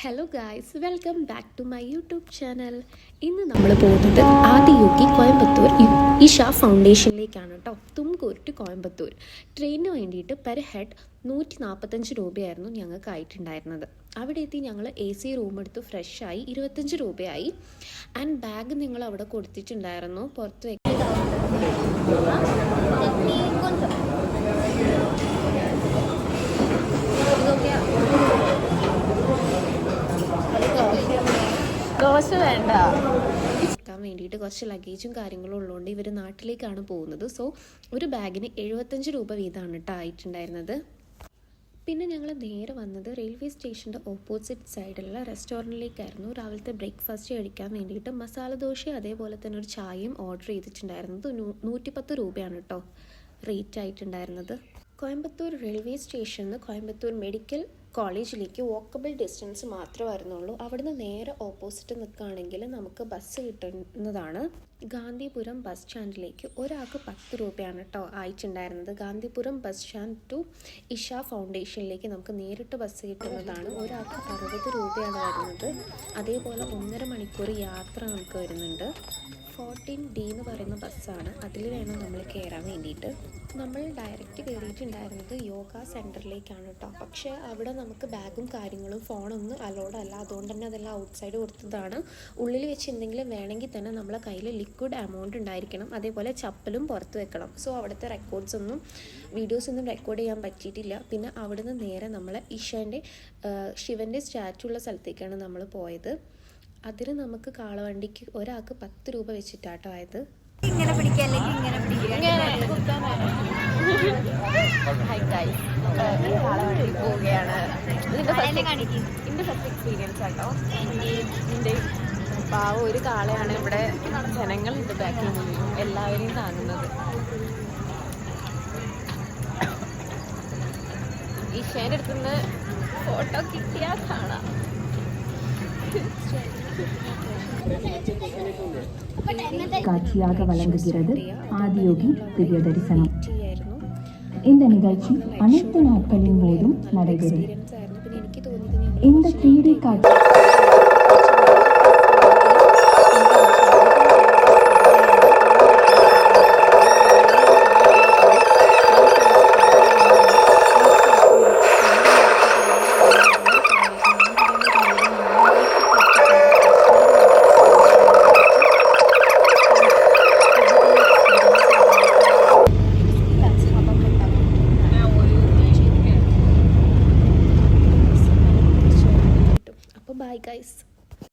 Hello guys, welcome back to my YouTube channel. ഇന്ന് നമ്മൾ പോകുന്നത് ആദിയോഗി കോയമ്പത്തൂർ ഇഷ ഫൗണ്ടേഷനിലേക്കാണ് കേട്ടോ. തുംകൂർ ടു കോയമ്പത്തൂർ ട്രെയിനിന് വേണ്ടിയിട്ട് പെർ ഹെഡ് 145 രൂപയായിരുന്നു ഞങ്ങൾക്ക് ആയിട്ടുണ്ടായിരുന്നത്. അവിടെ എത്തി ഞങ്ങൾ AC റൂം എടുത്ത് ഫ്രഷായി 25 രൂപയായി. ആൻഡ് ബാഗ് നിങ്ങൾ അവിടെ കൊടുത്തിട്ടുണ്ടായിരുന്നു പുറത്ത് ദോശ വേണ്ട ക്കാൻ വേണ്ടിയിട്ട് കുറച്ച് ലഗേജും കാര്യങ്ങളും ഉള്ളതുകൊണ്ട് ഇവർ നാട്ടിലേക്കാണ് പോകുന്നത്. സോ ഒരു ബാഗിന് 75 രൂപ വീതമാണ് കേട്ടോ ആയിട്ടുണ്ടായിരുന്നത്. പിന്നെ ഞങ്ങൾ നേരെ വന്നത് റെയിൽവേ സ്റ്റേഷൻ്റെ ഓപ്പോസിറ്റ് സൈഡിലുള്ള റെസ്റ്റോറൻറ്റിലേക്കായിരുന്നു. രാവിലത്തെ ബ്രേക്ക്ഫാസ്റ്റ് കഴിക്കാൻ വേണ്ടിയിട്ട് മസാല ദോശ അതേപോലെ തന്നെ ഒരു ചായയും ഓർഡർ ചെയ്തിട്ടുണ്ടായിരുന്നത്. 110 രൂപയാണ് കേട്ടോ റേറ്റ് ആയിട്ടുണ്ടായിരുന്നത്. കോയമ്പത്തൂർ റെയിൽവേ സ്റ്റേഷനിൽ നിന്ന് കോയമ്പത്തൂർ മെഡിക്കൽ കോളേജിലേക്ക് വാക്കബിൾ ഡിസ്റ്റൻസ് മാത്രമായിരുന്നുള്ളൂ. അവിടുന്ന് നേരെ ഓപ്പോസിറ്റ് നിൽക്കുകയാണെങ്കിൽ നമുക്ക് ബസ് കിട്ടുന്നതാണ്. ഗാന്ധിപുരം ബസ് സ്റ്റാൻഡിലേക്ക് ഒരാൾക്ക് 10 രൂപയാണ് കേട്ടോ ആയിട്ടുണ്ടായിരുന്നത്. Gandhipuram bus stand to Isha ഫൗണ്ടേഷനിലേക്ക് നമുക്ക് നേരിട്ട് ബസ് കിട്ടുന്നതാണ്. ഒരാൾക്ക് 60 രൂപയാണ് വരുന്നത്. അതേപോലെ 1.5 മണിക്കൂർ യാത്ര നമുക്ക് വരുന്നുണ്ട്. 14D എന്ന് പറയുന്ന ബസ്സാണ്. അതിൽ വേണം നമ്മൾ കയറാൻ വേണ്ടിയിട്ട്. നമ്മൾ ഡയറക്റ്റ് കയറിയിട്ടുണ്ടായിരുന്നത് യോഗ സെൻറ്ററിലേക്കാണ് കേട്ടോ. പക്ഷേ അവിടെ നമുക്ക് ബാഗും കാര്യങ്ങളും ഫോണൊന്നും അലോഡ് അല്ല. അതുകൊണ്ട് തന്നെ അതെല്ലാം ഔട്ട്സൈഡ് കൊടുത്തതാണ്. ഉള്ളിൽ വെച്ച് എന്തെങ്കിലും വേണമെങ്കിൽ തന്നെ നമ്മളെ കയ്യിൽ ലിക്വിഡ് എമൗണ്ട് ഉണ്ടായിരിക്കണം. അതേപോലെ ചപ്പലും പുറത്ത് വെക്കണം. സോ അവിടുത്തെ വീഡിയോസൊന്നും റെക്കോർഡ് ചെയ്യാൻ പറ്റിയിട്ടില്ല. പിന്നെ അവിടുന്ന് നേരെ നമ്മൾ ശിവൻ്റെ സ്റ്റാച്ചു ഉള്ള സ്ഥലത്തേക്കാണ് നമ്മൾ പോയത്. അതിന് നമുക്ക് കാളവണ്ടിക്ക് ഒരാൾക്ക് 10 രൂപ വെച്ചിട്ടാട്ടോ ആയത്. ഇങ്ങനെ പിടിക്കുക അല്ലെങ്കിൽ ഇങ്ങനെ പോവുകയാണ്. ഇതിൻ്റെ ഫസ്റ്റ് എക്സ്പീരിയൻസ് ആട്ടോ. എൻ്റെ പാവം ഒരു കാളയാണ് ഇവിടെ ജനങ്ങളുണ്ട് ബാക്കിൽ എല്ലാവരെയും താങ്ങുന്നത്. ഈശേൻ്റെ അടുത്തുനിന്ന് ഫോട്ടോ കിട്ടിയാൽ കാണാം. காட்சியாக வழங்குகிறது ஆதியோகி திவ்ய தரிசனம். இந்த நிகழ்ச்சி அனைத்து நாட்களின் போதும் நடைபெறும். இந்த 3D காட்சி Bye guys.